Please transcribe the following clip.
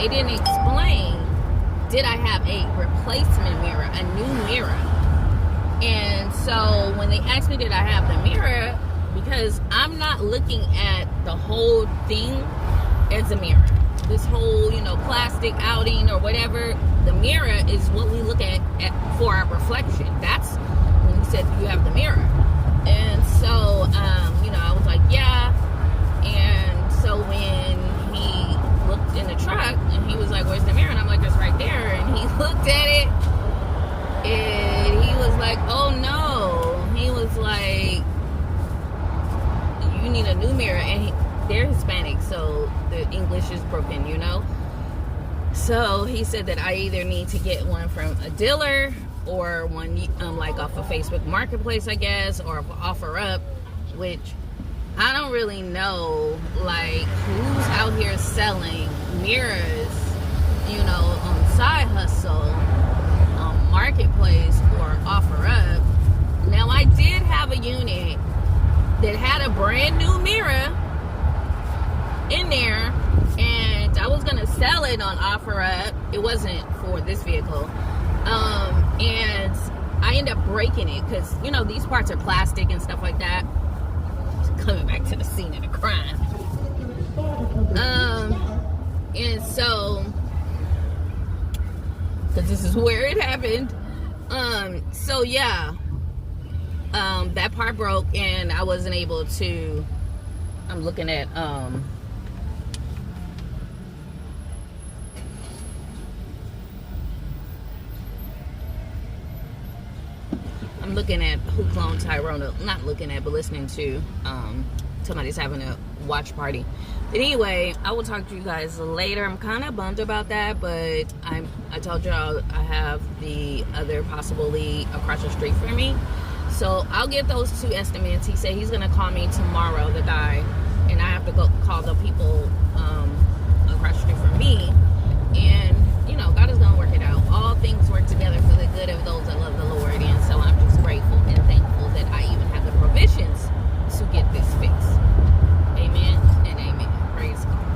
they didn't explain, did I have a replacement mirror, a new mirror? And so when they asked me, did I have the mirror, because I'm not looking at the whole thing as a mirror. This whole, plastic outing or whatever, the mirror is what we look at for our reflection. That's when he said, you have the mirror. And so, I was like, yeah. And so when he looked in the truck and he was like, where's the mirror? And I'm like, it's right there. And he looked at it and he was like, oh no. He was like, you need a new mirror. And they're Hispanic, so the English is broken, So he said that I either need to get one from a dealer or one like off of Facebook Marketplace, I guess, or OfferUp, which I don't really know, like, who's out here selling mirrors, on Side Hustle, on Marketplace, or OfferUp. Now, I did have a unit that had a brand new mirror in there, and I was gonna sell it on OfferUp. It wasn't for this vehicle, and I ended up breaking it because these parts are plastic and stuff like that. Coming back to the scene of the crime, and so because this is where it happened, so yeah, that part broke and I wasn't able to. I'm looking at Who Cloned Tyrone. Not looking at, but listening to somebody's having a watch party. But anyway, I will talk to you guys later. I'm kind of bummed about that, but I told y'all I have the other possible lead across the street from me, so I'll get those two estimates. He said he's gonna call me tomorrow, the guy, and I have to go call the people